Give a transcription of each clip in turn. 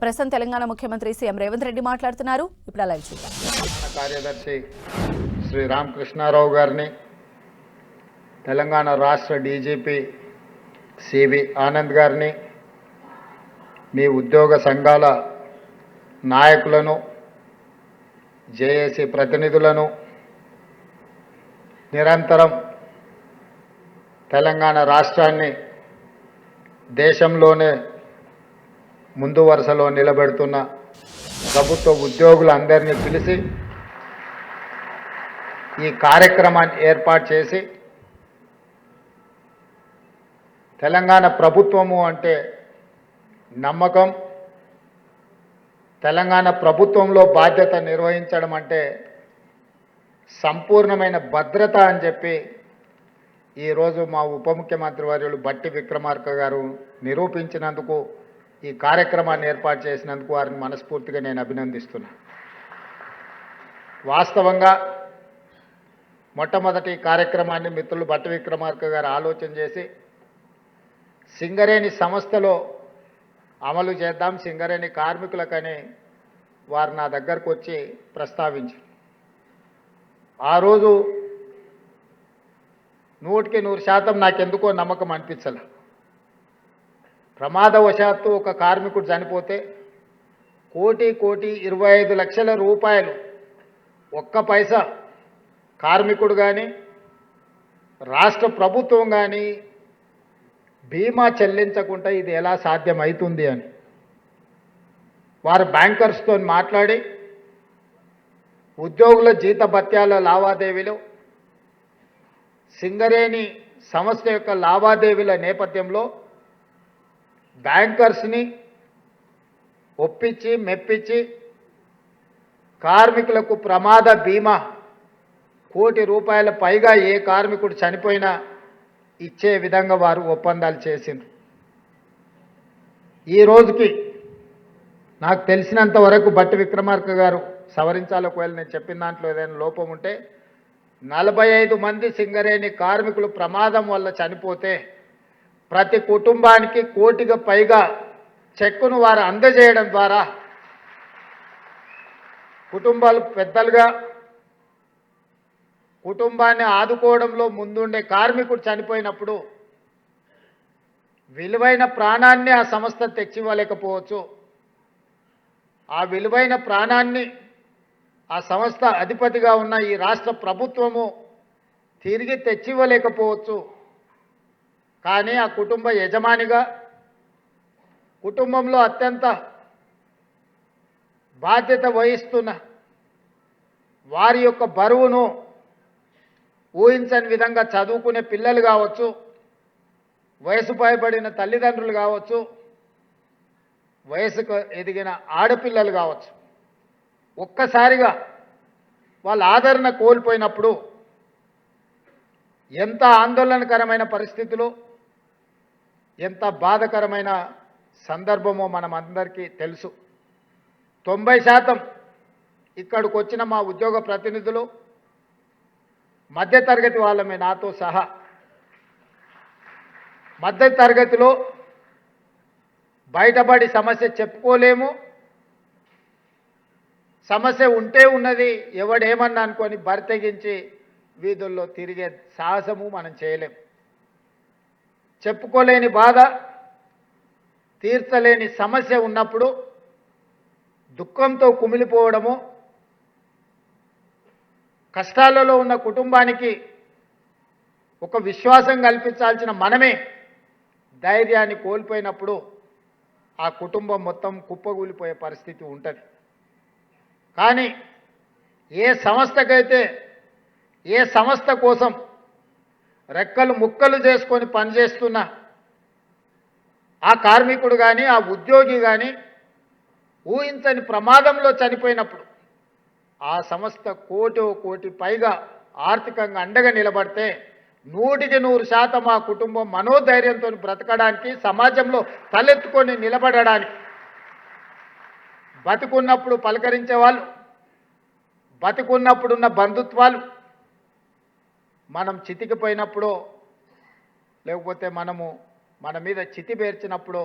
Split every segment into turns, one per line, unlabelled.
ప్రస్తుతం తెలంగాణ ముఖ్యమంత్రి సీఎం రేవంత్ రెడ్డి మాట్లాడుతున్నారు. ఇప్పుడు లైవ్ చూద్దాం.
కార్యదర్శి శ్రీ రామకృష్ణారావు గారిని, తెలంగాణ రాష్ట్ర డీజీపీ సివి ఆనంద్ గారిని, మీ ఉద్యోగ సంఘాల నాయకులను, జేఏసీ ప్రతినిధులను, నిరంతరం తెలంగాణ రాష్ట్రాన్ని దేశంలోనే ముందు వరుసలో నిలబెడుతున్న ప్రభుత్వ ఉద్యోగులందరినీ పిలిచి ఈ కార్యక్రమాన్ని ఏర్పాటు చేసి, తెలంగాణ ప్రభుత్వము అంటే నమ్మకం, తెలంగాణ ప్రభుత్వంలో బాధ్యత నిర్వహించడం అంటే సంపూర్ణమైన భద్రత అని చెప్పి ఈరోజు మా ఉప ముఖ్యమంత్రి వర్యులు బట్టి విక్రమార్క గారు నిరూపించినందుకు, ఈ కార్యక్రమాన్ని ఏర్పాటు చేసినందుకు వారిని మనస్ఫూర్తిగా నేను అభినందిస్తున్నా. వాస్తవంగా మొట్టమొదటి కార్యక్రమాన్ని మిత్రులు బట్టి విక్రమార్క గారు ఆలోచన చేసి సింగరేణి సంస్థలో అమలు చేద్దాం, సింగరేణి కార్మికులకని వారు నా దగ్గరకు వచ్చి ప్రస్తావించారు. ఆ రోజు 100% నాకెందుకో నమ్మకం అనిపించలే. ప్రమాదవశాత్తు ఒక కార్మికుడు చనిపోతే 1,25,00,000 రూపాయలు ఒక్క పైసా కార్మికుడు కానీ రాష్ట్ర ప్రభుత్వం కానీ బీమా చెల్లించకుండా ఇది ఎలా సాధ్యమవుతుంది అని వారు బ్యాంకర్స్తో మాట్లాడి ఉద్యోగుల జీతభత్యాల లావాదేవీలు, సింగరేణి సంస్థ యొక్క లావాదేవీల నేపథ్యంలో బ్యాంకర్స్ని ఒప్పించి మెప్పించి కార్మికులకు ప్రమాద బీమా ₹1,00,00,000 పైగా ఏ కార్మికుడు చనిపోయినా ఇచ్చే విధంగా వారు ఒప్పందాలు చేసిండ్రు. ఈ రోజుకి నాకు తెలిసినంత వరకు బట్టి విక్రమార్క గారు సవరించాలి, ఒకవేళ నేను చెప్పిన దాంట్లో ఏదైనా లోపం ఉంటే, 45 మంది సింగరేణి కార్మికులు ప్రమాదం వల్ల చనిపోతే ప్రతి కుటుంబానికి 1,00,00,000 పైగా చెక్కును వారు అందజేయడం ద్వారా కుటుంబాలు పెద్దలుగా కుటుంబాన్ని ఆదుకోవడంలో ముందుండే కార్మికుడు చనిపోయినప్పుడు విలువైన ప్రాణాన్ని ఆ సంస్థ తెచ్చివ్వలేకపోవచ్చు. ఆ విలువైన ప్రాణాన్ని ఆ సంస్థ అధిపతిగా ఉన్న ఈ రాష్ట్ర ప్రభుత్వము తిరిగి తెచ్చివ్వలేకపోవచ్చు. కానీ ఆ కుటుంబ యజమానిగా, కుటుంబంలో అత్యంత బాధ్యత వహిస్తున్న వారి యొక్క బరువును ఊహించని విధంగా చదువుకునే పిల్లలు కావచ్చు, వయసు పైబడిన తల్లిదండ్రులు కావచ్చు, వయసుకు ఎదిగిన ఆడపిల్లలు కావచ్చు, ఒక్కసారిగా వాళ్ళ ఆదరణ కోల్పోయినప్పుడు ఎంత ఆందోళనకరమైన పరిస్థితులు, ఎంత బాధకరమైన సందర్భమో మనం అందరికీ తెలుసు. 90% ఇక్కడికి వచ్చిన మా ఉద్యోగ ప్రతినిధులు మధ్యతరగతి వాళ్ళమే, నాతో సహా. మధ్యతరగతిలో బయటపడి సమస్య చెప్పుకోలేము, సమస్య ఉంటే ఉన్నది ఎవడేమన్నా అనుకొని బరితెగించి వీధుల్లో తిరిగే సాహసము మనం చేయలేం. చెప్పుకోలేని బాధ, తీర్చలేని సమస్య ఉన్నప్పుడు దుఃఖంతో కుమిలిపోవడము, కష్టాలలో ఉన్న కుటుంబానికి ఒక విశ్వాసం కల్పించాల్సిన మనమే ధైర్యాన్ని కోల్పోయినప్పుడు ఆ కుటుంబం మొత్తం కుప్పగూలిపోయే పరిస్థితి ఉంటుంది. కానీ ఏ సంస్థకైతే, ఏ సంస్థ కోసం రెక్కలు ముక్కలు చేసుకొని పనిచేస్తున్న ఆ కార్మికుడు కానీ, ఆ ఉద్యోగి కానీ ఊహించని ప్రమాదంలో చనిపోయినప్పుడు ఆ సంస్థ 1,00,00,000 పైగా ఆర్థికంగా అండగా నిలబడితే 100% ఆ కుటుంబం మనోధైర్యంతో బ్రతకడానికి, సమాజంలో తలెత్తుకొని నిలబడడానికి, బతికున్నప్పుడు పలకరించే వాళ్ళు, బతికున్నప్పుడున్న బంధుత్వాలు మనం చితికిపోయినప్పుడు, లేకపోతే మన మీద చితి పేర్చినప్పుడు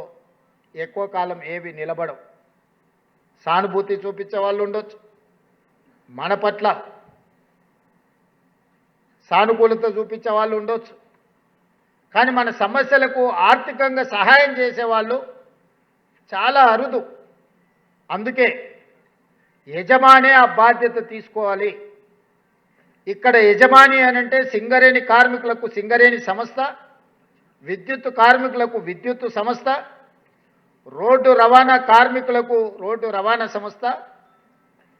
ఎక్కువ కాలం ఏవి నిలబడవు. సానుభూతి చూపించే వాళ్ళు ఉండొచ్చు, మన పట్ల సానుకూలత చూపించే వాళ్ళు ఉండొచ్చు. కానీ మన సమస్యలకు ఆర్థికంగా సహాయం చేసేవాళ్ళు చాలా అరుదు. అందుకే యజమానే ఆ బాధ్యత తీసుకోవాలి. ఇక్కడ యజమాని అనంటే సింగరేణి కార్మికులకు సింగరేణి సంస్థ, విద్యుత్ కార్మికులకు విద్యుత్ సంస్థ, రోడ్డు రవాణా కార్మికులకు రోడ్డు రవాణా సంస్థ,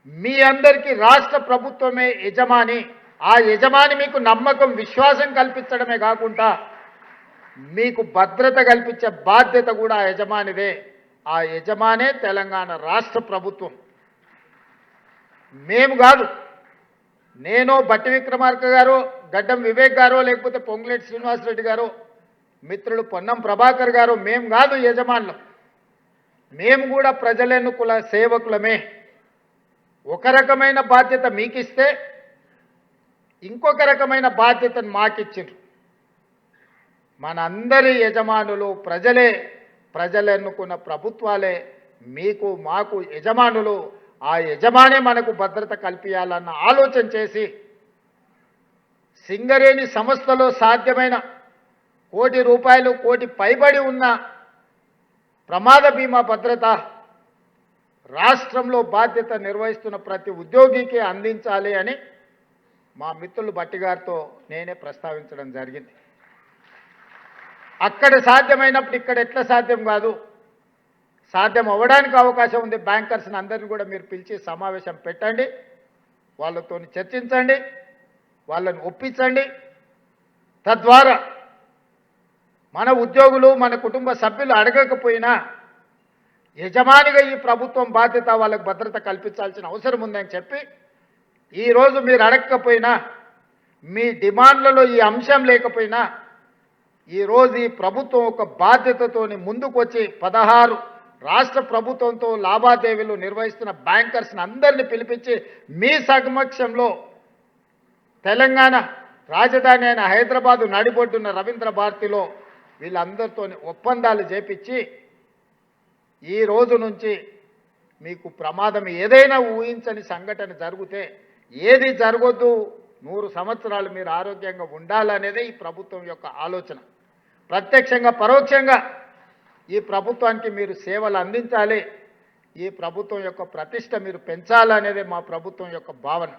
మీ అందరికీ రాష్ట్ర ప్రభుత్వమే యజమాని. ఆ యజమాని మీకు నమ్మకం, విశ్వాసం కల్పించడమే కాకుండా మీకు భద్రత కల్పించే బాధ్యత కూడా ఆ యజమానిదే. ఆ యజమానే తెలంగాణ రాష్ట్ర ప్రభుత్వం. మేము కాదు, నేను, బట్టి విక్రమార్క గారు, గడ్డం వివేక్ గారు, లేకపోతే పొంగులేటి శ్రీనివాసరెడ్డి గారు, మిత్రులు పొన్నం ప్రభాకర్ గారు, మేము కాదు యజమానులు. మేము కూడా ప్రజలెన్నుకుల సేవకులమే. ఒక రకమైన బాధ్యత మీకిస్తే ఇంకొక రకమైన బాధ్యతను మాకిచ్చిండ్రు. మనందరి యజమానులు ప్రజలే, ప్రజలెన్నుకున్న ప్రభుత్వాలే మీకు మాకు యజమానులు. ఆ యజమానే మనకు భద్రత కల్పించాలన్న ఆలోచన చేసి సింగరేణి సంస్థలో సాధ్యమైన ₹1 కోటి, కోటి పైబడి ఉన్న ప్రమాద బీమా భద్రత రాష్ట్రంలో బాధ్యత నిర్వహిస్తున్న ప్రతి ఉద్యోగికి అందించాలి అని మా మిత్రులు బట్టి గారితో నేనే ప్రస్తావించడం జరిగింది. అక్కడ సాధ్యమైనప్పుడు ఇక్కడ ఎట్లా సాధ్యం కాదు, సాధ్యం అవ్వడానికి అవకాశం ఉంది. బ్యాంకర్స్ని అందరిని కూడా మీరు పిలిచి సమావేశం పెట్టండి, వాళ్ళతో చర్చించండి, వాళ్ళని ఒప్పించండి. తద్వారా మన ఉద్యోగులు, మన కుటుంబ సభ్యులు అడగకపోయినా యజమానిగా ఈ ప్రభుత్వం బాధ్యత వాళ్ళకు భద్రత కల్పించాల్సిన అవసరం ఉందని చెప్పి, ఈరోజు మీరు అడగకపోయినా, మీ డిమాండ్లలో ఈ అంశం లేకపోయినా, ఈరోజు ఈ ప్రభుత్వం ఒక బాధ్యతతోని ముందుకు వచ్చి 16 రాష్ట్ర ప్రభుత్వంతో లావాదేవీలు నిర్వహిస్తున్న బ్యాంకర్స్ని అందరినీ పిలిపించి మీ సమక్షంలో తెలంగాణ రాజధాని అయిన హైదరాబాదు నడిబొడ్డున్న రవీంద్ర భారతిలో వీళ్ళందరితో ఒప్పందాలు చేపించి ఈ రోజు నుంచి మీకు ప్రమాదం ఏదైనా ఊహించని సంఘటన జరిగితే ఏది జరగొద్దు, 100 సంవత్సరాలు మీరు ఆరోగ్యంగా ఉండాలనేదే ఈ ప్రభుత్వం యొక్క ఆలోచన. ప్రత్యక్షంగా పరోక్షంగా ఈ ప్రభుత్వానికి మీరు సేవలు అందించాలి, ఈ ప్రభుత్వం యొక్క ప్రతిష్ట మీరు పెంచాలనేదే మా ప్రభుత్వం యొక్క భావన.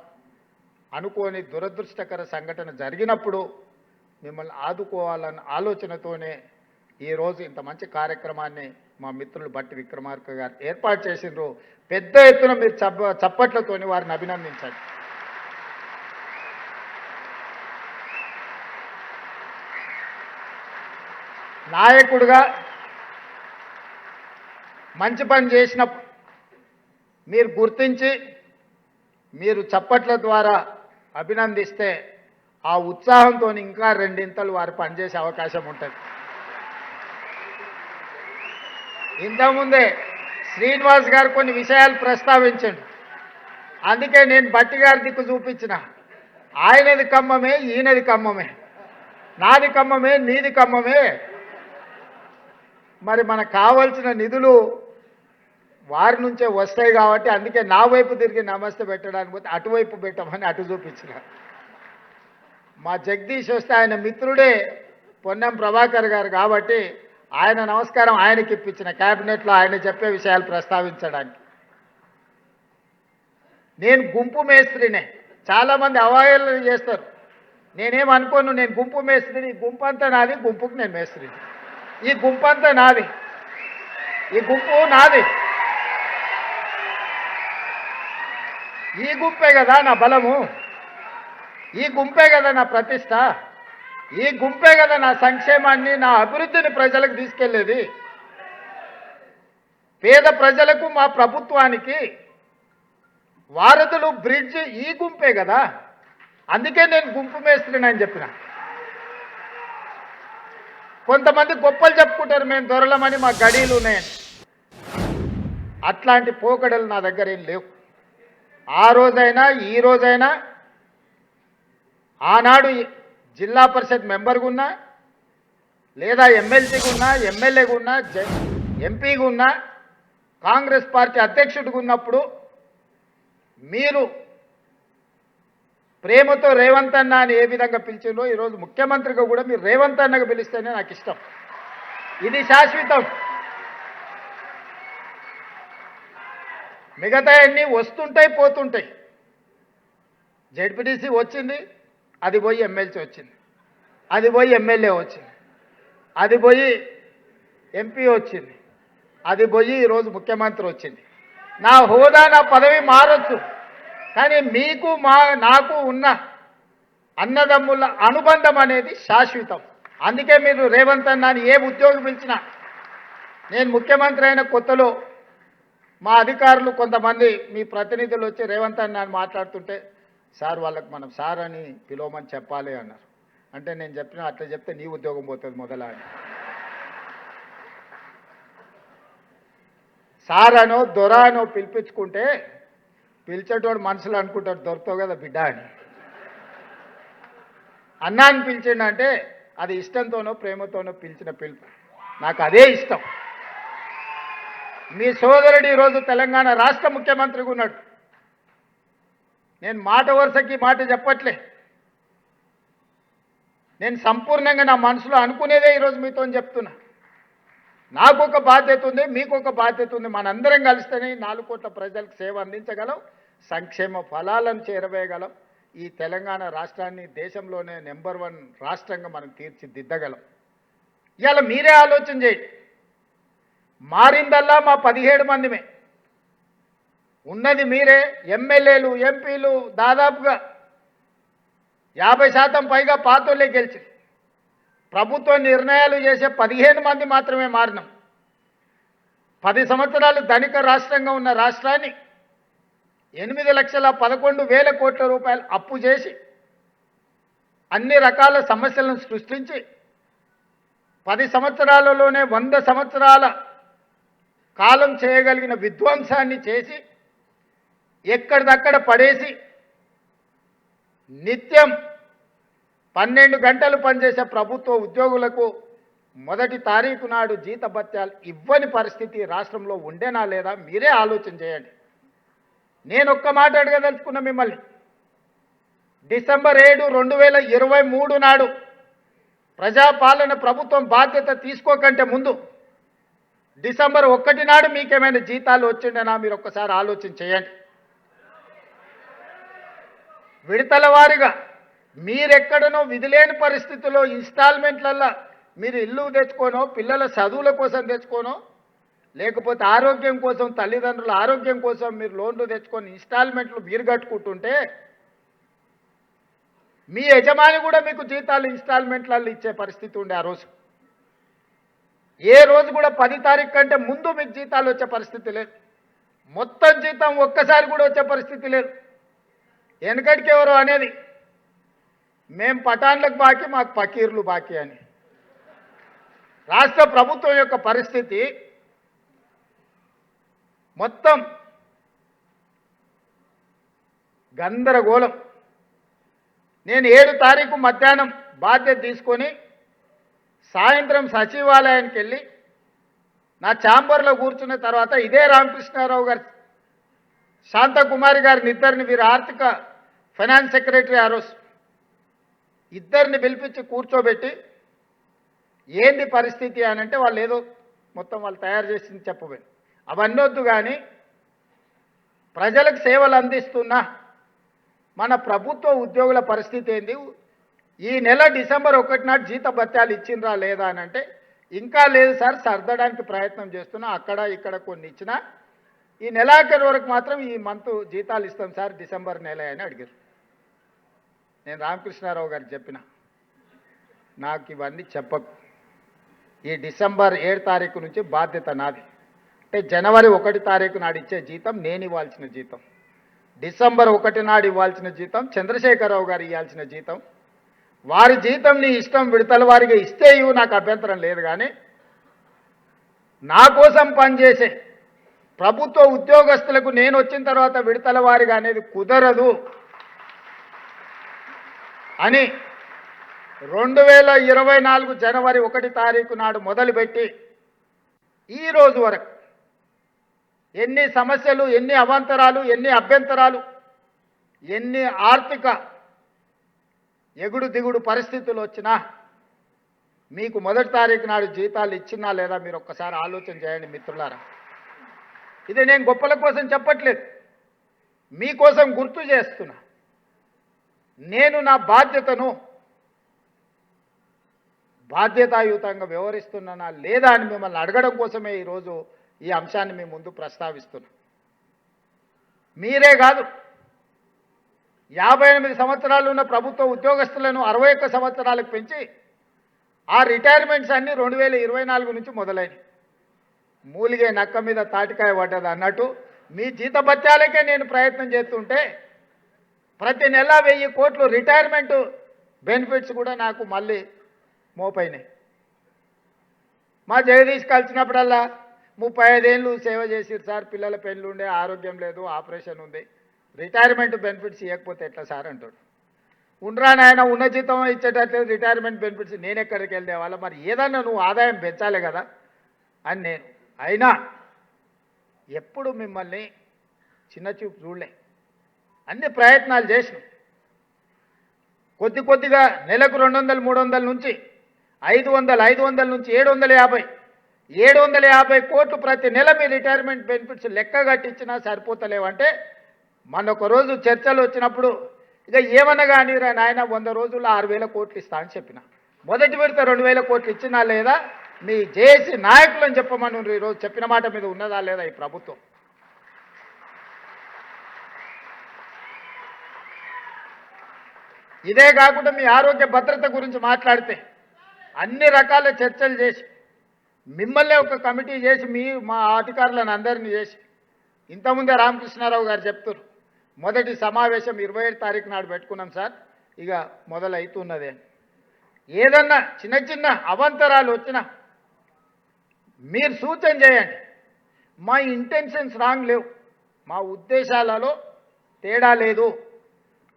అనుకోని దురదృష్టకర సంఘటన జరిగినప్పుడు మిమ్మల్ని ఆదుకోవాలన్న ఆలోచనతోనే ఈరోజు ఇంత మంచి కార్యక్రమాన్ని మా మిత్రులు బట్టి విక్రమార్క గారు ఏర్పాటు చేసిండ్రు. పెద్ద ఎత్తున మీరు చప్పట్లతోని వారిని అభినందించండి. నాయకుడిగా మంచి పని చేసినప్పుడు మీరు గుర్తించి మీరు చప్పట్ల ద్వారా అభినందిస్తే ఆ ఉత్సాహంతో ఇంకా 2 ఇంతలు వారు పనిచేసే అవకాశం ఉంటుంది. ఇంతకుముందే శ్రీనివాస్ గారు కొన్ని విషయాలు ప్రస్తావించండి, అందుకే నేను బట్టి గారి దిక్కు చూపించిన. ఆయనది ఖమ్మమే, ఈయనది ఖమ్మమే, నాది ఖమ్మమే, నీది ఖమ్మమే. మరి మనకు కావాల్సిన నిధులు వారి నుంచే వస్తాయి కాబట్టి అందుకే నా వైపు తిరిగి నమస్తే పెట్టడానికి పోతే అటువైపు పెట్టమని అటు చూపించిన. మా జగదీష్ వస్తే ఆయన మిత్రుడే పొన్నం ప్రభాకర్ గారు కాబట్టి ఆయన నమస్కారం ఆయనకి ఇప్పించిన, క్యాబినెట్లో ఆయన చెప్పే విషయాలు ప్రస్తావించడానికి. నేను గుంపు మేస్త్రినే, చాలామంది అవహేళన చేస్తారు. నేనేమనుకోను, నేను గుంపు మేస్త్రిని, గుంపు అంతా నాది, గుంపుకు నేను మేస్త్రిని. ఈ గుంపు అంతా నాది, ఈ గుంపు నాది. ఈ గుంపే కదా నా బలము, ఈ గుంపే కదా నా ప్రతిష్ట, ఈ గుంపే కదా నా సంక్షేమాన్ని, నా అభివృద్ధిని ప్రజలకు తీసుకెళ్లేది. పేద ప్రజలకు మా ప్రభుత్వానికి వారధులు, బ్రిడ్జ్ ఈ గుంపే కదా. అందుకే నేను గుంపు మేస్త్రిని అని చెప్పిన. కొంతమంది గొప్పలు చెప్పుకుంటారు, మేము దొరలమని, మా గడీలు ఉన్నాయని. అట్లాంటి పోకడలు నా దగ్గర ఏం లేవు. ఆ రోజైనా ఈ రోజైనా, ఆనాడు జిల్లా పరిషత్ మెంబర్గా ఉన్నా, లేదా ఎమ్మెల్సీగా ఉన్నా, ఎమ్మెల్యేగా ఉన్నా, ఎంపీగా ఉన్నా, కాంగ్రెస్ పార్టీ అధ్యక్షుడిగా ఉన్నప్పుడు మీరు ప్రేమతో రేవంత్ అన్న అని ఏ విధంగా పిలిచిందో ఈరోజు ముఖ్యమంత్రిగా కూడా మీరు రేవంత్ అన్నగా పిలిస్తేనే నాకు ఇష్టం. ఇది శాశ్వతం. మిగతా అన్నీ వస్తుంటాయి పోతుంటాయి. జెడ్పీటీసీ వచ్చింది, అది పోయి ఎమ్మెల్సీ వచ్చింది, అది పోయి ఎమ్మెల్యే వచ్చింది, అది పోయి ఎంపీ వచ్చింది, అది పోయి ఈరోజు ముఖ్యమంత్రి వచ్చింది. నా హోదా నా పదవి మారొచ్చు, కానీ మీకు నాకు ఉన్న అన్నదమ్ముల అనుబంధం అనేది శాశ్వతం. అందుకే మీరు రేవంత్ అన్న అని ఏ ఉద్యోగం పిలిచినా, నేను ముఖ్యమంత్రి అయిన కొత్తలో మా అధికారులు కొంతమంది మీ ప్రతినిధులు వచ్చి రేవంత్ అన్న అని మాట్లాడుతుంటే, సార్ వాళ్ళకి మనం సార్ అని పిలవమని చెప్పాలి అన్నారు. అంటే నేను చెప్పిన అట్లా చెప్తే నీ ఉద్యోగం పోతుంది మొదలా అని. సార్ అనో దొర అనో పిలిపించుకుంటే పిలిచేటోడు మనసులో అనుకుంటాడు దొరుకుతావు కదా బిడ్డ అని. అన్నాన్ని పిలిచిండంటే అది ఇష్టంతోనో ప్రేమతోనో పిలిచిన పిలుపు. నాకు అదే ఇష్టం. మీ సోదరుడు ఈరోజు తెలంగాణ రాష్ట్ర ముఖ్యమంత్రిగా ఉన్నాడు. నేను మాట వరుసకి మాట చెప్పట్లే. నేను సంపూర్ణంగా నా మనసులో అనుకునేదే ఈరోజు మీతో చెప్తున్నా. నాకు ఒక బాధ్యత ఉంది, మీకు ఒక బాధ్యత ఉంది. మనందరం కలిస్తేనే 4 కోట్ల ప్రజలకు సేవ అందించగలం, సంక్షేమ ఫలాలను చేరవేయగలం. ఈ తెలంగాణ రాష్ట్రాన్ని దేశంలోనే నెంబర్ 1 రాష్ట్రంగా మనం తీర్చిదిద్దగలం. ఇవాళ మీరే ఆలోచన చేయండి. మారిందల్లా మా 17 మందిమే ఉన్నది. మీరే ఎమ్మెల్యేలు ఎంపీలు దాదాపుగా 50% పైగా పాతోళ్ళే గెలిచింది. ప్రభుత్వ నిర్ణయాలు చేసే 15 మంది మాత్రమే మారినాం. 10 సంవత్సరాలు ధనిక రాష్ట్రంగా ఉన్న రాష్ట్రాన్ని 8,11,000 కోట్ల రూపాయలు అప్పు చేసి అన్ని రకాల సమస్యలను సృష్టించి 10 సంవత్సరాలలోనే 100 సంవత్సరాల కాలం చేయగలిగిన విధ్వంసాన్ని చేసి ఎక్కడిదక్కడ పడేసి నిత్యం 12 గంటలు పనిచేసే ప్రభుత్వ ఉద్యోగులకు మొదటి తారీఖు నాడు జీతభత్యాలు ఇవ్వని పరిస్థితి రాష్ట్రంలో ఉండేనా లేదా మీరే ఆలోచన చేయండి. నేను ఒక్క మాట అడగదలుచుకున్నా మిమ్మల్ని. డిసెంబర్ 7, 2023 నాడు ప్రజాపాలన ప్రభుత్వం బాధ్యత తీసుకోకంటే ముందు డిసెంబర్ 1 నాడు మీకేమైనా జీతాలు వచ్చిండేనా మీరు ఒక్కసారి ఆలోచన చేయండి. విడతల వారీగా మీరెక్కడనో విధిలేని పరిస్థితుల్లో ఇన్స్టాల్మెంట్లల్లో మీరు ఇల్లు తెచ్చుకోనో, పిల్లల చదువుల కోసం తెచ్చుకోనో, లేకపోతే ఆరోగ్యం కోసం తల్లిదండ్రుల ఆరోగ్యం కోసం మీరు లోన్లు తెచ్చుకొని ఇన్స్టాల్మెంట్లు మీరు కట్టుకుంటుంటే మీ యజమాని కూడా మీకు జీతాలు ఇన్స్టాల్మెంట్లలో ఇచ్చే పరిస్థితి ఉండే. ఆ రోజు ఏ రోజు కూడా 10 తారీఖు కంటే ముందు మీకు జీతాలు వచ్చే పరిస్థితి లేదు. మొత్తం జీతం ఒక్కసారి కూడా వచ్చే పరిస్థితి లేదు. వెనకటికి ఎవరో అనేది మేం పఠాన్లకు బాకీ, మాకు ఫకీర్లు బాకీ అని. రాష్ట్ర ప్రభుత్వం యొక్క పరిస్థితి మొత్తం గందరగోళం. నేను 7 తారీఖు మధ్యాహ్నం బాధ్యత తీసుకొని సాయంత్రం సచివాలయానికి వెళ్ళి నా ఛాంబర్లో కూర్చున్న తర్వాత ఇదే రామకృష్ణారావు గారు, శాంతకుమారి గారిని ఇద్దరిని, వీరు ఆర్థిక ఫైనాన్స్ సెక్రటరీ ఆ రోజు ఇద్దరిని పిలిపించి కూర్చోబెట్టి ఏంది పరిస్థితి అని అంటే వాళ్ళు ఏదో మొత్తం వాళ్ళు తయారు చేసింది చెప్పబోయి అవన్నీ వద్దు, కానీ ప్రజలకు సేవలు అందిస్తున్న మన ప్రభుత్వ ఉద్యోగుల పరిస్థితి ఏంది, ఈ నెల డిసెంబర్ 1 నాడు జీతభత్యాలు ఇచ్చిండ్రా లేదా అని అంటే ఇంకా లేదు సార్, సర్దడానికి ప్రయత్నం చేస్తున్నా, అక్కడ ఇక్కడ కొన్ని ఇచ్చినా ఈ నెలాఖరు వరకు మాత్రం ఈ మంత్ జీతాలు ఇస్తాం సార్ డిసెంబర్ నెల అని అడిగారు. నేను రామకృష్ణారావు గారికి చెప్పిన, నాకు ఇవన్నీ చెప్పకు, ఈ డిసెంబర్ 7 తారీఖు నుంచి బాధ్యత నాది. అంటే జనవరి 1 తారీఖు నాడు ఇచ్చే జీతం నేను ఇవ్వాల్సిన జీతం, డిసెంబర్ 1 నాడు ఇవ్వాల్సిన జీతం చంద్రశేఖరరావు గారు ఇవ్వాల్సిన జీతం. వారి జీతం నీ ఇష్టం విడతల వారిగా ఇస్తే ఇవ్వు, నాకు అభ్యంతరం లేదు, కానీ నా కోసం పనిచేసే ప్రభుత్వ ఉద్యోగస్తులకు నేను వచ్చిన తర్వాత విడతల వారిగా అనేది కుదరదు అని 2024 జనవరి 1 తారీఖు నాడు మొదలుపెట్టి ఈ రోజు వరకు ఎన్ని సమస్యలు, ఎన్ని అవాంతరాలు, ఎన్ని అభ్యంతరాలు, ఎన్ని ఆర్థిక ఎగుడు దిగుడు పరిస్థితులు వచ్చినా మీకు మొదటి తారీఖు నాడు జీతాలు ఇచ్చినా లేదా మీరు ఒక్కసారి ఆలోచన చేయండి మిత్రులారా. ఇది నేను గొప్పల కోసం చెప్పట్లేదు, మీకోసం గుర్తు చేస్తున్నా. నేను నా బాధ్యతను బాధ్యతాయుతంగా వ్యవహరిస్తున్నానా లేదా అని మిమ్మల్ని అడగడం కోసమే ఈరోజు ఈ అంశాన్ని మీ ముందు ప్రస్తావిస్తున్నా. మీరే కాదు, 58 సంవత్సరాలు ఉన్న ప్రభుత్వ ఉద్యోగస్తులను 61 సంవత్సరాలకు పెంచి ఆ రిటైర్మెంట్స్ అన్నీ 2024 నుంచి మొదలైనవి. మూలిగే నక్క మీద తాటికాయ పడ్డది అన్నట్టు మీ జీతభత్యాలకే నేను ప్రయత్నం చేస్తుంటే ప్రతి నెల 1000 కోట్లు రిటైర్మెంట్ బెనిఫిట్స్ కూడా నాకు మళ్ళీ మోపైనాయి. మా జగదీష్ కలిసినప్పుడల్లా 35 ఏళ్ళు సేవ చేసిరు సార్, పిల్లల పెళ్ళి ఉండే, ఆరోగ్యం లేదు, ఆపరేషన్ ఉంది, రిటైర్మెంట్ బెనిఫిట్స్ ఇవ్వకపోతే ఎట్లా సార్ అంటాడు. ఉండరా నాయన, ఉన్న జీతం ఇచ్చేటట్లేదు, రిటైర్మెంట్ బెనిఫిట్స్ నేను ఎక్కడికి వెళ్తే వాళ్ళ, మరి ఏదన్నా నువ్వు ఆదాయం పెంచాలి కదా అని నేను. అయినా ఎప్పుడు మిమ్మల్ని చిన్న చూపు చూడలే, అన్ని ప్రయత్నాలు చేసినాం. కొద్ది కొద్దిగా నెలకు 200, 300 నుంచి 500 నుంచి 750 కోట్లు ప్రతి నెల మీ రిటైర్మెంట్ బెనిఫిట్స్ లెక్క కట్టించినా సరిపోతలేవంటే మన ఒక రోజు చర్చలు వచ్చినప్పుడు ఇక ఏమన్నా కానీ నాయన 100 రోజుల్లో 6000 కోట్లు ఇస్తా అని చెప్పిన. మొదటి విడత 2000 కోట్లు ఇచ్చినా లేదా మీ జేఏసీ నాయకులను చెప్పమని ఈరోజు చెప్పిన మాట మీద ఉన్నదా లేదా ఈ ప్రభుత్వం? ఇదే కాకుండా మీ ఆరోగ్య భద్రత గురించి మాట్లాడితే అన్ని రకాల చర్చలు చేసి మిమ్మల్ని ఒక కమిటీ చేసి మా అధికారులను అందరినీ చేసి ఇంతకుముందే రామకృష్ణారావు గారు చెప్తారు, మొదటి సమావేశం 27 తారీఖు నాడు పెట్టుకున్నాం సార్, ఇక మొదలవుతున్నదే. ఏదన్నా చిన్న చిన్న అవాంతరాలు వచ్చినా మీరు సూచన చేయండి. మా ఇంటెన్షన్స్ రాంగ్ లేవు, మా ఉద్దేశాలలో తేడా లేదు.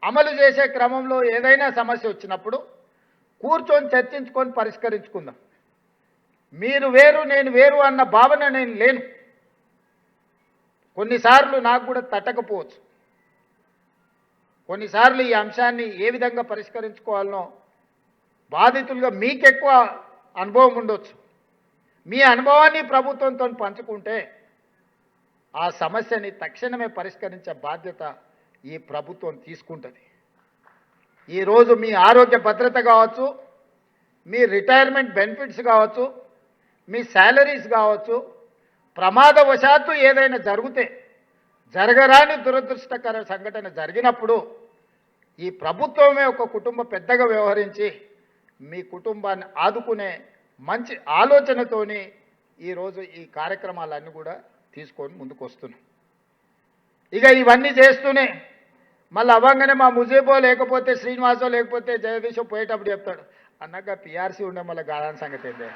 అమలు చేసే క్రమంలో ఏదైనా సమస్య వచ్చినప్పుడు కూర్చొని చర్చించుకొని పరిష్కరించుకుందాం. మీరు వేరు నేను వేరు అన్న భావన నేను లేను. కొన్నిసార్లు నాకు కూడా తట్టకపోవచ్చు, కొన్నిసార్లు ఈ అంశాన్ని ఏ విధంగా పరిష్కరించుకోవాలనో బాధితులుగా మీకెక్కువ అనుభవం ఉండొచ్చు. మీ అనుభవాన్ని ప్రభుత్వంతో పంచుకుంటే ఆ సమస్యని తక్షణమే పరిష్కరించే బాధ్యత ఈ ప్రభుత్వం తీసుకుంటుంది. ఈరోజు మీ ఆరోగ్య భద్రత కావచ్చు, మీ రిటైర్మెంట్ బెనిఫిట్స్ కావచ్చు, మీ శాలరీస్ కావచ్చు, ప్రమాదవశాత్తు ఏదైనా జరిగితే, జరగరాని దురదృష్టకర సంఘటన జరిగినప్పుడు ఈ ప్రభుత్వమే ఒక కుటుంబ పెద్దగా వ్యవహరించి మీ కుటుంబాన్ని ఆదుకునే మంచి ఆలోచనతోని ఈరోజు ఈ కార్యక్రమాలన్నీ కూడా తీసుకొని ముందుకు వస్తున్నాం. ఇక ఇవన్నీ చేస్తూనే మళ్ళీ అవ్వంగానే మా ముజీబో లేకపోతే శ్రీనివాసో లేకపోతే జగదీశో పోయేటప్పుడు చెప్తాడు, అన్నాక పిఆర్సీ ఉండే మళ్ళీ గాదాని సంగతి ఏంటి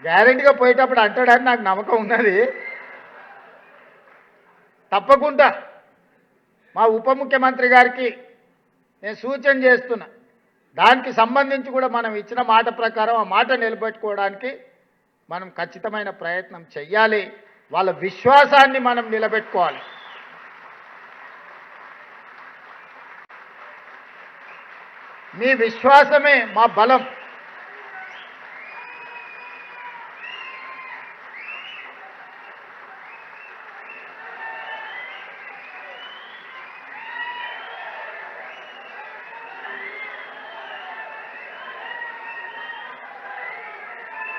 గ్యారెంటీగా పోయేటప్పుడు అంటాడని నాకు నమ్మకం ఉన్నది. తప్పకుండా మా ఉప ముఖ్యమంత్రి గారికి నేను సూచన చేస్తున్నా, దానికి సంబంధించి కూడా మనం ఇచ్చిన మాట ప్రకారం ఆ మాట నిలబెట్టుకోవడానికి మనం ఖచ్చితమైన ప్రయత్నం చెయ్యాలి. వాళ్ళ విశ్వాసాన్ని మనం నిలబెట్టుకోవాలి. మీ విశ్వాసమే మా బలం.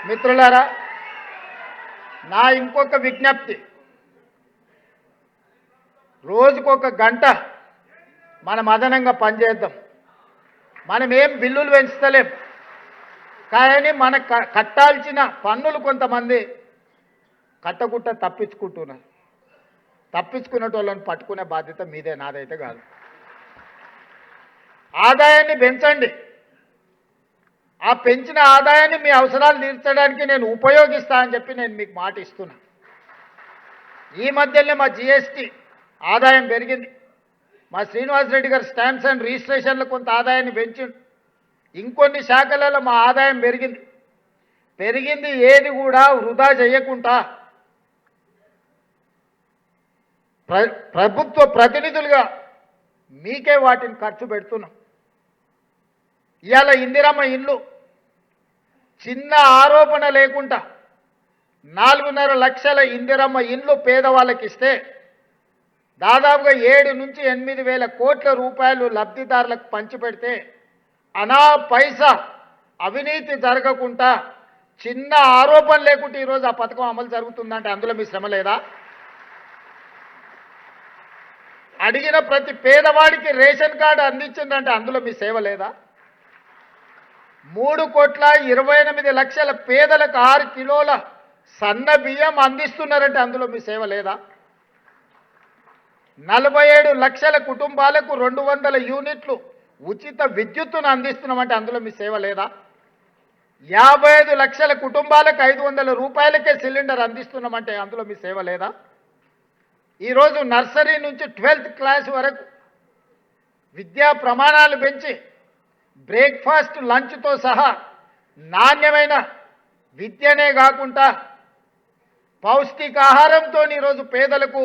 మిత్రులారా, నా ఇంకొక విజ్ఞప్తి, రోజుకొక గంట మనం అదనంగా పనిచేద్దాం. మనం ఏం బిల్లులు పెంచుతలేం, కానీ మన కట్టాల్సిన పన్నులు కొంతమంది కట్టకుట్ట తప్పించుకుంటున్నారు. తప్పించుకునే వాళ్ళని పట్టుకునే బాధ్యత మీదే, నాదైతే కాదు. ఆదాయాన్ని పెంచండి. ఆ పెంచిన ఆదాయాన్ని మీ అవసరాలు తీర్చడానికి నేను ఉపయోగిస్తా అని చెప్పి నేను మీకు మాట ఇస్తున్నా. ఈ మధ్యనే మా జిఎస్టీ ఆదాయం పెరిగింది. మా శ్రీనివాసరెడ్డి గారు స్టాంప్స్ అండ్ రిజిస్ట్రేషన్లు కొంత ఆదాయాన్ని పెంచిండు. ఇంకొన్ని శాఖలలో మా ఆదాయం పెరిగింది. పెరిగింది ఏది కూడా వృధా చేయకుండా ప్రభుత్వ ప్రతినిధులుగా మీకే వాటిని ఖర్చు పెడుతున్నాం. ఇవాళ ఇందిరమ్మ ఇల్లు చిన్న ఆరోపణ లేకుండా 4.5 లక్షల ఇందిరమ్మ ఇల్లు పేదవాళ్ళకి ఇస్తే దాదాపుగా 7 నుంచి 8 వేల కోట్ల రూపాయలు లబ్ధిదారులకు పంచిపెడితే అనా పైసా అవినీతి జరగకుండా చిన్న ఆరోపణ లేకుండా ఈరోజు ఆ పథకం అమలు జరుగుతుందంటే అందులో మీ శ్రమ లేదా? అడిగిన ప్రతి పేదవాడికి రేషన్ కార్డు అందించిందంటే అందులో మీ సేవ లేదా? 3,28,00,000 పేదలకు 6 కిలోల సన్న బియ్యం అందిస్తున్నారంటే అందులో మీ సేవ లేదా? 47 లక్షల కుటుంబాలకు 200 యూనిట్లు ఉచిత విద్యుత్తును అందిస్తున్నామంటే అందులో మీ సేవ లేదా? 55 లక్షల కుటుంబాలకు 500 రూపాయలకే సిలిండర్ అందిస్తున్నామంటే అందులో మీ సేవ లేదా? ఈరోజు నర్సరీ నుంచి 12th క్లాస్ వరకు విద్యా ప్రమాణాలు పెంచి బ్రేక్ఫాస్ట్ లంచ్తో సహా నాణ్యమైన విద్యనే కాకుండా పౌష్టికాహారంతో ఈరోజు పేదలకు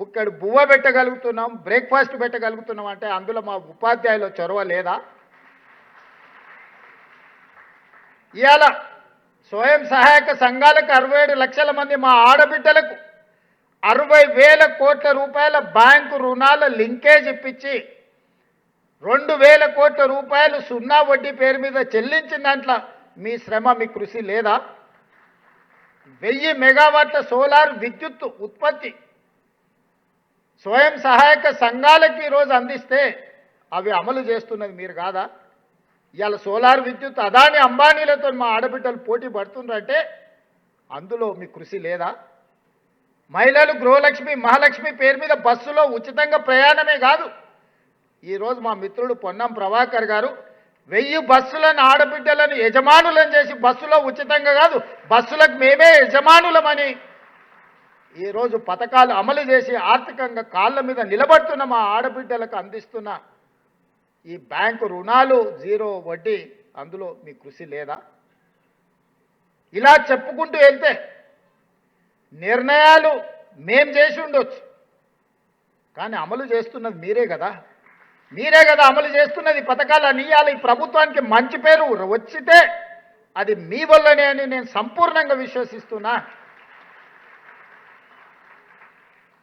బుక్కడు బువ్వ పెట్టగలుగుతున్నాం, బ్రేక్ఫాస్ట్ పెట్టగలుగుతున్నాం అంటే అందులో మా ఉపాధ్యాయుల చొరవ లేదా? ఇవాళ స్వయం సహాయక సంఘాలకు 67 లక్షల మంది మా ఆడబిడ్డలకు 60,000 కోట్ల రూపాయల బ్యాంకు రుణాల లింకేజ్ ఇప్పించి 2,000 కోట్ల రూపాయలు సున్నా వడ్డీ పేరు మీద చెల్లించిన దాంట్లో మీ శ్రమ మీ కృషి లేదా? 1000 మెగావాట్ల సోలార్ విద్యుత్ ఉత్పత్తి స్వయం సహాయక సంఘాలకి ఈరోజు అందిస్తే అవి అమలు చేస్తున్నది మీరు కాదా? ఇవాళ సోలార్ విద్యుత్ అదాని అంబానీలతో మా ఆడబిడ్డలు పోటీ పడుతుందంటే అందులో మీ కృషి లేదా? మహిళలు గృహలక్ష్మి మహాలక్ష్మి పేరు మీద బస్సులో ఉచితంగా ప్రయాణమే కాదు, ఈరోజు మా మిత్రుడు పొన్నం ప్రభాకర్ గారు 1000 బస్సులను ఆడబిడ్డలను యజమానులను చేసి బస్సులో ఉచితంగా కాదు బస్సులకు మేమే యజమానులమని ఈరోజు పథకాలు అమలు చేసి ఆర్థికంగా కాళ్ళ మీద నిలబడుతున్న మా ఆడబిడ్డలకు అందిస్తున్న ఈ బ్యాంకు రుణాలు 0 వడ్డీ అందులో మీ కృషి లేదా? ఇలా చెప్పుకుంటూ వెళ్తే నిర్ణయాలు మేం చేసి ఉండొచ్చు, కానీ అమలు చేస్తున్నది మీరే కదా అమలు చేస్తున్నది పథకాలు ఇవ్వాలి. ఈ ప్రభుత్వానికి మంచి పేరు వచ్చితే అది మీ వల్లనే అని నేను సంపూర్ణంగా విశ్వసిస్తున్నా.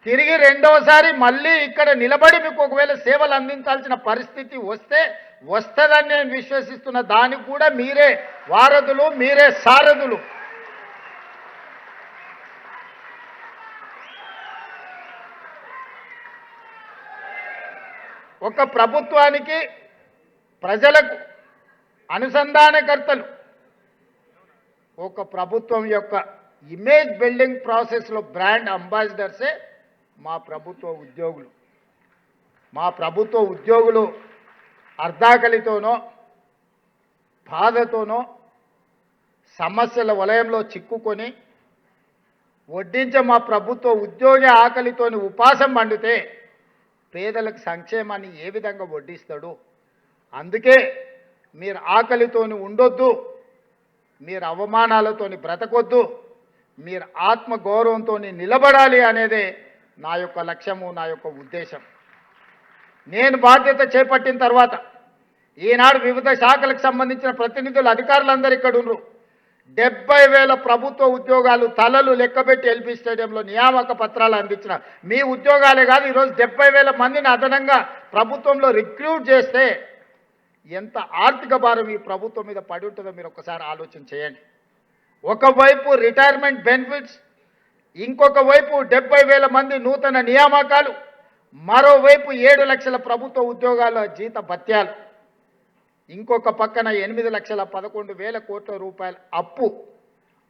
తిరిగి రెండోసారి మళ్ళీ ఇక్కడ నిలబడి మీకు ఒకవేళ సేవలు అందించాల్సిన పరిస్థితి వస్తుందని నేను విశ్వసిస్తున్నా. దానికి కూడా మీరే వారధులు, మీరే సారథులు. ఒక ప్రభుత్వానికి ప్రజలకు అనుసంధానకర్తలు, ఒక ప్రభుత్వం యొక్క ఇమేజ్ బిల్డింగ్ ప్రాసెస్లో బ్రాండ్ అంబాసిడర్సే మా ప్రభుత్వ ఉద్యోగులు. మా ప్రభుత్వ ఉద్యోగులు అర్ధాకలితోనో బాధతోనో సమస్యల వలయంలో చిక్కుకొని వడ్డించే మా ప్రభుత్వ ఉద్యోగి ఆకలితోని ఉపాసం పండితే పేదలకు సంక్షేమాన్ని ఏ విధంగా వడ్డిస్తాడు? అందుకే మీరు ఆకలితోని ఉండొద్దు, మీరు అవమానాలతోని బ్రతకొద్దు, మీరు ఆత్మగౌరవంతో నిలబడాలి అనేదే నా యొక్క లక్ష్యము, నా యొక్క ఉద్దేశం. నేను బాధ్యత చేపట్టిన తర్వాత ఈనాడు వివిధ శాఖలకు సంబంధించిన ప్రతినిధులు అధికారులందరూ ఇక్కడ ఉన్నారు. 70,000 ప్రభుత్వ ఉద్యోగాలు తలలు లెక్కబెట్టి ఎల్బీ స్టేడియంలో నియామక పత్రాలు అందించిన మీ ఉద్యోగాలే కాదు, ఈరోజు 70,000 మందిని అదనంగా ప్రభుత్వంలో రిక్రూట్ చేస్తే ఎంత ఆర్థిక భారం ఈ ప్రభుత్వం మీద పడి ఉంటుందో మీరు ఒకసారి ఆలోచన చేయండి. ఒకవైపు రిటైర్మెంట్ బెనిఫిట్స్, ఇంకొక వైపు 70,000 మంది నూతన నియామకాలు, మరోవైపు 7 లక్షల ప్రభుత్వ ఉద్యోగాల జీత భత్యాలు, ఇంకొక పక్కన 8,11,000 కోట్ల రూపాయల అప్పు.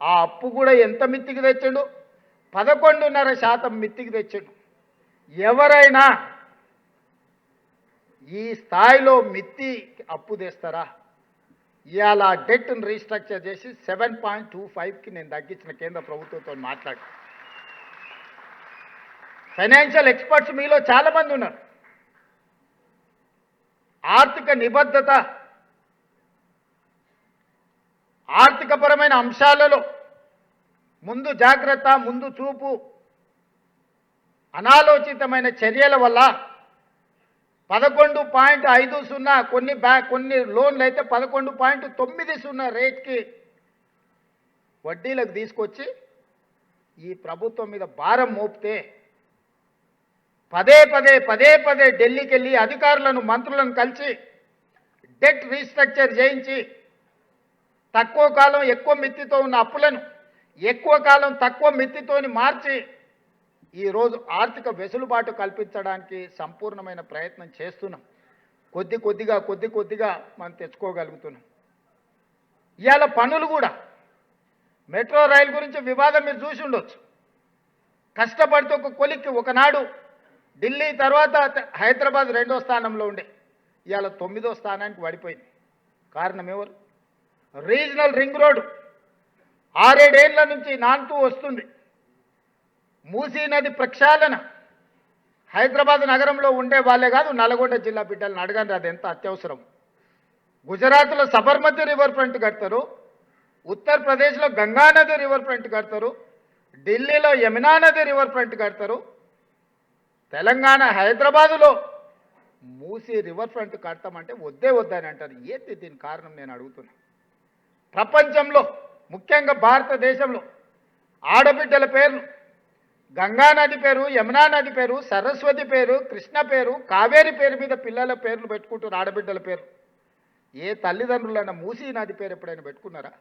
ఆ అప్పు కూడా ఎంత మిత్తికి తెచ్చాడు? 11.5% మిత్తికి తెచ్చాడు. ఎవరైనా ఈ స్థాయిలో మిత్తి అప్పు తెస్తారా? ఇవాళ డెట్ను రీస్ట్రక్చర్ చేసి 7.25కి నేను తగ్గించిన కేంద్ర ప్రభుత్వంతో మాట్లాడి. ఫైనాన్షియల్ ఎక్స్పర్ట్స్ మీలో చాలామంది ఉన్నారు. ఆర్థిక నిబద్ధత, ఆర్థికపరమైన అంశాలలో ముందు జాగ్రత్త, ముందు చూపు, అనాలోచితమైన చర్యల వల్ల 11.50 కొన్ని లోన్లు అయితే 11.90 రేట్కి వడ్డీలకు తీసుకొచ్చి ఈ ప్రభుత్వం మీద భారం మోపితే పదే పదే ఢిల్లీకి వెళ్ళి అధికారులను, మంత్రులను కలిసి డెట్ రీస్ట్రక్చర్ చేయించి తక్కువ కాలం ఎక్కువ మిత్తితో ఉన్న అప్పులను ఎక్కువ కాలం తక్కువ మిత్తితోని మార్చి ఈరోజు ఆర్థిక వెసులుబాటు కల్పించడానికి సంపూర్ణమైన ప్రయత్నం చేస్తున్నాం. కొద్ది కొద్దిగా మనం తెచ్చుకోగలుగుతున్నాం. ఇవాళ పనులు కూడా మెట్రో రైలు గురించి వివాదం మీరు చూసి ఉండొచ్చు. కష్టపడితే ఒక కొలిక్కి ఒకనాడు ఢిల్లీ తర్వాత హైదరాబాద్ 2వ స్థానంలో ఉండే, ఇవాళ 9వ స్థానానికి పడిపోయింది. కారణం ఎవరు? రీజనల్ రింగ్ రోడ్డు 6-7 ఏళ్ల నుంచి నానుతూ వస్తుంది. మూసీ నది ప్రక్షాళన హైదరాబాద్ నగరంలో ఉండే వాళ్ళే కాదు, నల్గొండ జిల్లా బిడ్డలను అడగండి, అది ఎంత అత్యవసరం. గుజరాత్లో సబర్మతి రివర్ ఫ్రంట్ కడతారు, ఉత్తరప్రదేశ్లో గంగానది రివర్ ఫ్రంట్ కడతారు, ఢిల్లీలో యమునా నది రివర్ ఫ్రంట్ కడతారు, తెలంగాణ హైదరాబాదులో మూసీ రివర్ ఫ్రంట్ కడతామంటే వద్దని అంటారు. ఏంటి దీని కారణం నేను అడుగుతున్నా. ప్రపంచంలో ముఖ్యంగా భారతదేశంలో ఆడబిడ్డల పేర్లు గంగా నది పేరు, యమునా నది పేరు, సరస్వతి పేరు, కృష్ణ పేరు, కావేరి పేరు మీద పిల్లల పేర్లు పెట్టుకుంటారు, ఆడబిడ్డల పేరు. ఏ తల్లిదండ్రులైనా మూసీ నది పేరు ఎప్పుడైనా పెట్టుకున్నారా?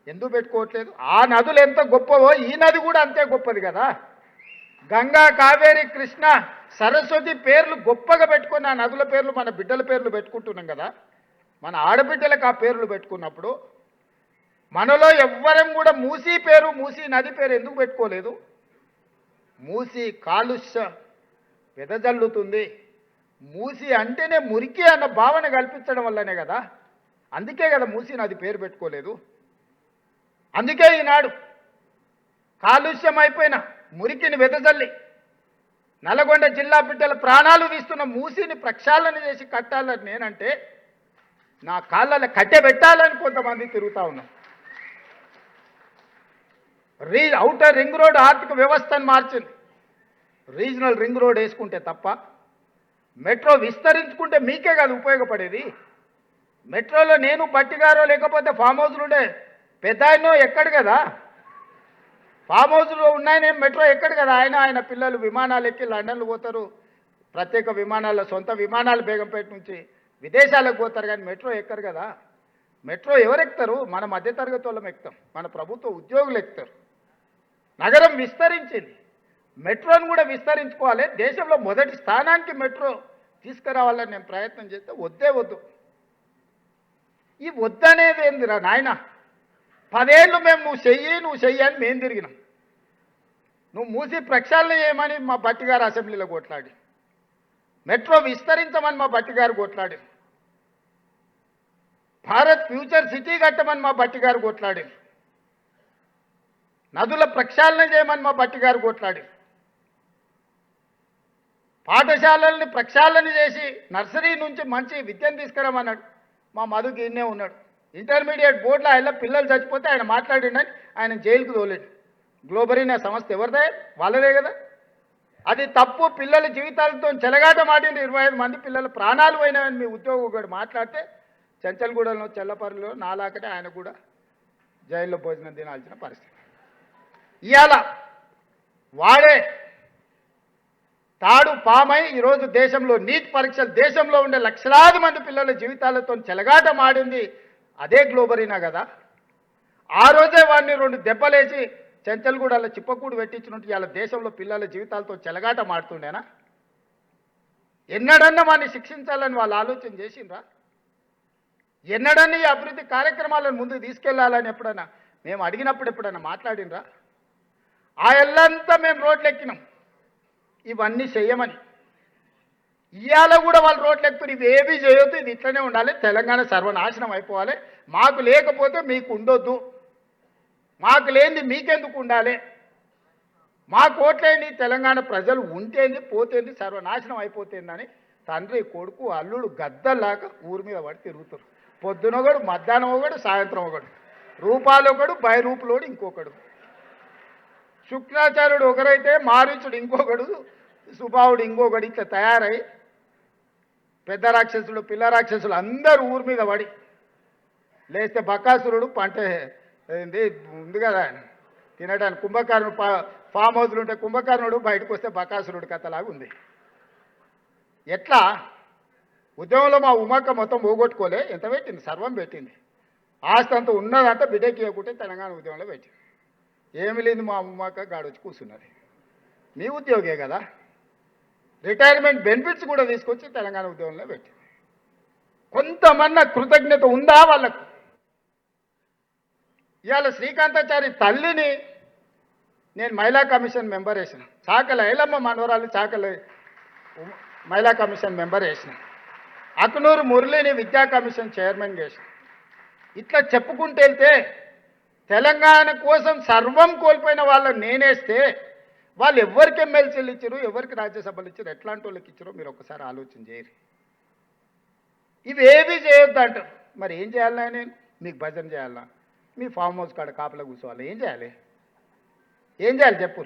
ఎందుకు పెట్టుకోవట్లేదు? ఆ నదులు ఎంత గొప్పవో ఈ నది కూడా అంతే గొప్పది కదా. గంగా, కావేరి, కృష్ణ, సరస్వతి పేర్లు గొప్పగా పెట్టుకుని ఆ నదుల పేర్లు మన బిడ్డల పేర్లు పెట్టుకుంటున్నాం కదా. మన ఆడబిడ్డలకు ఆ పేర్లు పెట్టుకున్నప్పుడు మనలో ఎవ్వరం కూడా మూసీ పేరు, మూసీ నది పేరు ఎందుకు పెట్టుకోలేదు? మూసీ కాలుష్య వెదజల్లుతుంది, మూసీ అంటేనే మురికి అన్న భావన కల్పించడం వల్లనే కదా. అందుకే కదా మూసీ నది పేరు పెట్టుకోలేదు. అందుకే ఈనాడు కాలుష్యం అయిపోయిన మురికిని వెదజల్లి నల్గొండ జిల్లా బిడ్డల ప్రాణాలు తీస్తున్న మూసీని ప్రక్షాళన చేసి కట్టాలని నేనంటే నా కాళ్ళలో కట్టె పెట్టాలని కొంతమంది తిరుగుతూ ఉన్నారు. ఔటర్ రింగ్ రోడ్ ఆర్థిక వ్యవస్థను మార్చింది. రీజనల్ రింగ్ రోడ్ వేసుకుంటే తప్ప, మెట్రో విస్తరించుకుంటే మీకే కాదు ఉపయోగపడేది. మెట్రోలో నేను పట్టిగారో లేకపోతే ఫామ్ హౌస్లు ఉండే పెద్ద ఆయనో ఎక్కడు కదా. ఫామ్ హౌస్లో ఉన్నాయని మెట్రో ఎక్కడు కదా. ఆయన పిల్లలు విమానాలు ఎక్కి లండన్లు పోతారు, ప్రత్యేక విమానాల సొంత విమానాలు బేగంపేట నుంచి విదేశాలకు పోతారు, కానీ మెట్రో ఎక్కరు కదా. మెట్రో ఎవరు ఎక్కుతారు? మన మధ్యతరగతి వాళ్ళం ఎక్కుతాం, మన ప్రభుత్వ ఉద్యోగులు ఎక్కుతారు. నగరం విస్తరించింది, మెట్రోను కూడా విస్తరించుకోవాలి. దేశంలో మొదటి స్థానానికి మెట్రో తీసుకురావాలని నేను ప్రయత్నం చేస్తే వద్దు. ఈ వద్దనేది ఏందిరా నాయన? 10 ఏళ్ళు మేము నువ్వు చెయ్యి అని మేము తిరిగినాం. నువ్వు మూసి ప్రక్షాళన చేయమని మా బట్టిగారు అసెంబ్లీలో కొట్లాడి, మెట్రో విస్తరించమని మా బట్టిగారు కొట్లాడి, భారత్ ఫ్యూచర్ సిటీ కట్టమని మా బట్టిగారు కొట్లాడి, నదుల ప్రక్షాళన చేయమని మా బట్టిగారు కొట్లాడి, పాఠశాలల్ని ప్రక్షాళన చేసి నర్సరీ నుంచి మంచి విద్యను తీసుకురామన్నాడు. మా మధుకి ఇన్నే ఉన్నాడు. ఇంటర్మీడియట్ బోర్డులో ఆయన పిల్లలు చచ్చిపోతే ఆయన మాట్లాడిండని ఆయన జైలుకు తోలేడు. గ్లోబరీన్ సంస్థ ఎవరిదే? వాళ్ళదే కదా. అది తప్పు. పిల్లల జీవితాలతో చెలగాట మాటింది. 25 మంది పిల్లల ప్రాణాలు పోయినాయని మీ ఉద్యోగం మాట్లాడితే చెంచల్గూడలో చెల్లపల్లిలో నాలాకటే ఆయన కూడా జైల్లో భోజనం తినాల్సిన పరిస్థితి. ఇవాళ వాడే తాడు పామై ఈరోజు దేశంలో నీట్ పరీక్షలు, దేశంలో ఉండే లక్షలాది మంది పిల్లల జీవితాలతో చెలగాట మాడింది అదే గ్లోబరీనా కదా. ఆ రోజే వాడిని 2 దెబ్బలేసి చెంచల్గూడలో చిప్పకూడు పెట్టించినట్టు ఇవాళ దేశంలో పిల్లల జీవితాలతో చెలగాట మాడుతుండేనా? ఎన్నడన్నా వాడిని శిక్షించాలని వాళ్ళు ఆలోచన చేసిండ్రా? ఎన్నడన్నా ఈ అభివృద్ధి కార్యక్రమాలను ముందుకు తీసుకెళ్లాలని ఎప్పుడైనా మేము అడిగినప్పుడు ఎప్పుడైనా మాట్లాడినరా? ఆ ఎల్లంతా మేము రోడ్లు ఎక్కినాం ఇవన్నీ చెయ్యమని. ఇవాళ కూడా వాళ్ళు రోడ్లు ఎక్కుతారు, ఇవేవి చేయొద్దు, ఇది ఇట్లనే ఉండాలి, తెలంగాణ సర్వనాశనం అయిపోవాలి, మాకు లేకపోతే మీకు ఉండొద్దు, మాకు లేనిది మీకెందుకు ఉండాలి, మాకు ఓట్లేని తెలంగాణ ప్రజలు ఉంటేంది పోతేంది సర్వనాశనం అయిపోతేందని తండ్రి కొడుకు అల్లుడు గద్దల్లాగా ఊరి మీద పడి తిరుగుతారు. పొద్దున ఒకడు, మధ్యాహ్నం ఒకడు, సాయంత్రం ఒకడు. రూపాలు ఒకడు బైరూపులోడు ఇంకొకడు, శుక్రాచార్యుడు ఒకరైతే మారీచుడు ఇంకొకడు, సుబావుడు ఇంకొకడు, ఇట్లా తయారై పెద్ద రాక్షసులు పిల్ల రాక్షసులు అందరూ ఊరి మీద పడి లేస్తే బకాసురుడు పంట ఏంది ఉంది కదా తినడానికి కుంభకర్ణుడు ఫామ్ హౌస్లు ఉంటే కుంభకర్ణుడు బయటకు వస్తే బకాసురుడు కథలాగా ఉంది. ఎట్లా ఉద్యమంలో మా ఉమ్మక్క మొత్తం పోగొట్టుకోలే, ఎంత పెట్టింది, సర్వం పెట్టింది, ఆస్తి అంతా ఉన్నదంతా బిడ్డకి ఇవ్వకుంటే తెలంగాణ ఉద్యమంలో పెట్టింది. ఏమి లేదు మా ఉమ్మక్క గాడొచ్చి కూర్చున్నది, మీ ఉద్యోగే కదా, రిటైర్మెంట్ బెనిఫిట్స్ కూడా తీసుకొచ్చి తెలంగాణ ఉద్యమంలో పెట్టింది. కొంతమన్నా కృతజ్ఞత ఉందా వాళ్ళకు? ఇవాళ శ్రీకాంతాచారి తల్లిని నేను మహిళా కమిషన్ మెంబర్ వేసిన, చాకల ఐలమ్మ మనవరాలు చాకల మహిళా కమిషన్ మెంబర్ వేసిన, అక్నూరు మురళిని విద్యా కమిషన్ చైర్మన్ చేసిన. ఇట్లా చెప్పుకుంటూ వెళ్తే తెలంగాణ కోసం సర్వం కోల్పోయిన వాళ్ళని నేనేస్తే వాళ్ళు ఎవరికి ఎమ్మెల్సీలు ఇచ్చారు, ఎవరికి రాజ్యసభలు ఇచ్చారు, ఎట్లాంటి వాళ్ళకి ఇచ్చారో మీరు ఒకసారి ఆలోచన చేయరు. ఇవేవి చేయొద్దు అంటారు. మరి ఏం చేయాలన్నా నేను? మీకు భజన చేయాలన్నా, మీ ఫామ్ హౌస్ కాడ కాపలా కూర్చోవాలి, ఏం చేయాలి? ఏం చేయాలి చెప్పు.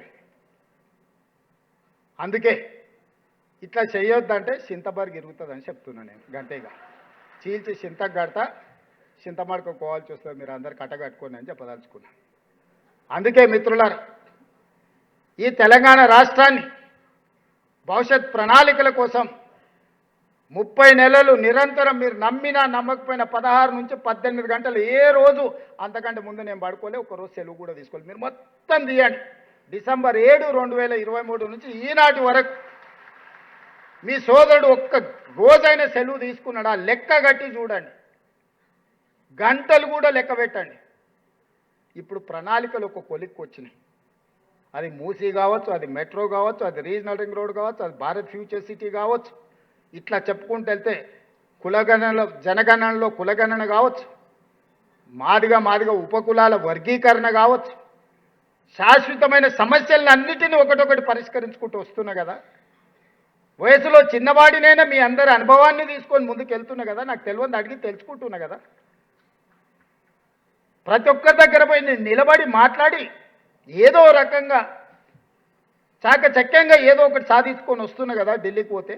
అందుకే ఇట్లా చేయొద్దంటే చింతబర్గ్ ఇరుగుతుందని చెప్తున్నాను నేను. గంటేగా చీల్చి చింతకు కడతా, చింతమడక కోవాల్సి వస్తుంది, మీరు అందరు కట్టగట్టుకోండి అని చెప్పదలుచుకున్నాను. అందుకే మిత్రులారా, ఈ తెలంగాణ రాష్ట్రాన్ని భవిష్యత్ ప్రణాళికల కోసం 30 నెలలు నిరంతరం మీరు నమ్మినా నమ్మకపోయినా 16 నుంచి 18 గంటలు ఏ రోజు అంతకంటే ముందు నేను పడుకోలే, ఒకరోజు సెలవు కూడా తీసుకోవాలి. మీరు మొత్తం తీయండి. డిసెంబర్ 7, 2023 నుంచి ఈనాటి వరకు మీ సోదరుడు ఒక్క రోజైన సెలవు తీసుకున్నాడా లెక్క కట్టి చూడండి, గంటలు కూడా లెక్క పెట్టండి. ఇప్పుడు ప్రణాళికలు ఒక కొలిక్కి వచ్చినాయి. అది మూసీ కావచ్చు, అది మెట్రో కావచ్చు, అది రీజనల్ రింగ్ రోడ్ కావచ్చు, అది భారత్ ఫ్యూచర్ సిటీ కావచ్చు. ఇట్లా చెప్పుకుంటూ వెళ్తే కులగణనలో జనగణనలో కులగణన కావచ్చు, మాదిగా ఉపకులాల వర్గీకరణ కావచ్చు, శాశ్వతమైన సమస్యలను అన్నిటినీ ఒకటొకటి పరిష్కరించుకుంటూ వస్తున్నా కదా. వయసులో చిన్నవాడినైనా మీ అందరి అనుభవాన్ని తీసుకొని ముందుకు వెళ్తున్నా కదా, నాకు తెలియదు అడిగి తెలుసుకుంటున్నా కదా. ప్రతి ఒక్కరి దగ్గర పోయి నేను నిలబడి మాట్లాడి ఏదో రకంగా చాకచక్యంగా ఏదో ఒకటి సాధించుకొని వస్తున్నా కదా. ఢిల్లీకి పోతే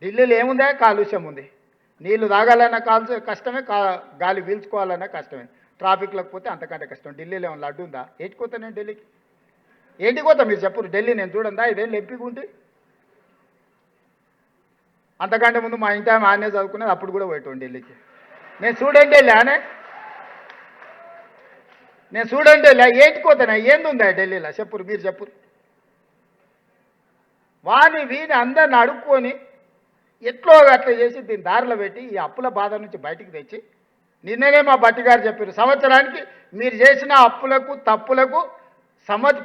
ఢిల్లీలో ఏముందా? కాలుష్యం ఉంది, నీళ్లు తాగాలన్నా కష్టమే, గాలి పీల్చుకోవాలన్నా కష్టమే, ట్రాఫిక్లకు పోతే అంతకంటే కష్టం. ఢిల్లీలో ఏమన్నా లడ్డు ఉందా? ఏంటికి పోతా నేను ఢిల్లీకి? ఏంటికి పోతా మీరు చెప్పు? ఢిల్లీ నేను చూడందా? ఇదేం ఎంపీగా ఉంటే అంతకంటే ముందు మా ఇంటి ఆమె ఆనే చదువుకునేది, అప్పుడు కూడా పోయేటోండి ఢిల్లీకి. నేను చూడండి లేనే, నేను చూడండి లే, ఏంటికి పోతానా? ఏందుందా ఢిల్లీలో చెప్పురు, మీరు చెప్పురు. వాని వీని అందరిని అడుక్కొని ఎట్లో అట్లా చేసి దీన్ని దారిలో పెట్టి ఈ అప్పుల బాధ నుంచి బయటికి తెచ్చి, నిన్ననే మా భట్టి గారు చెప్పారు, సంవత్సరానికి మీరు చేసిన అప్పులకు తప్పులకు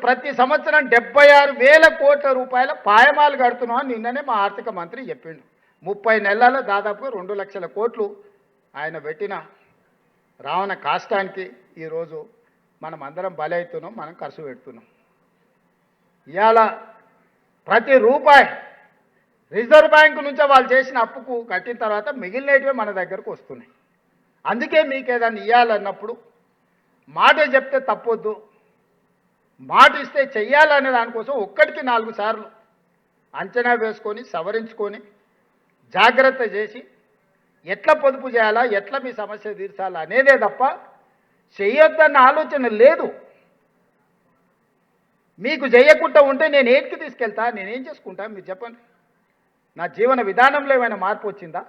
ప్రతి సంవత్సరం 76,000 కోట్ల రూపాయల పాయమాలు కడుతున్నాం అని నిన్ననే మా ఆర్థిక మంత్రి చెప్పిండు. 30 నెలల్లో దాదాపుగా 2 లక్షల కోట్లు ఆయన పెట్టిన రావణ కాష్టానికి ఈరోజు మనం అందరం బలవుతున్నాం, మనం ఖర్చు పెడుతున్నాం. ఇవాళ ప్రతి రూపాయి రిజర్వ్ బ్యాంకు నుంచే వాళ్ళు చేసిన అప్పుకు కట్టిన తర్వాత మిగిలినటివే మన దగ్గరకు వస్తున్నాయి. అందుకే మీకు ఏదైనా ఇవ్వాలన్నప్పుడు మాట చెప్తే తప్పొద్దు, మాట ఇస్తే చెయ్యాలనే దానికోసం ఒక్కటికి 4 సార్లు అంచనా వేసుకొని సవరించుకొని జాగ్రత్త చేసి ఎట్లా పొదుపు చేయాలా, ఎట్లా మీ సమస్య తీర్చాలా అనేదే తప్ప చెయ్యొద్దన్న ఆలోచన లేదు. మీకు చేయకుండా ఉంటే నేను ఏంటికి తీసుకెళ్తా, నేనేం చేసుకుంటా మీరు చెప్పండి. నా జీవన విధానంలో ఏమైనా మార్పు వచ్చిందా?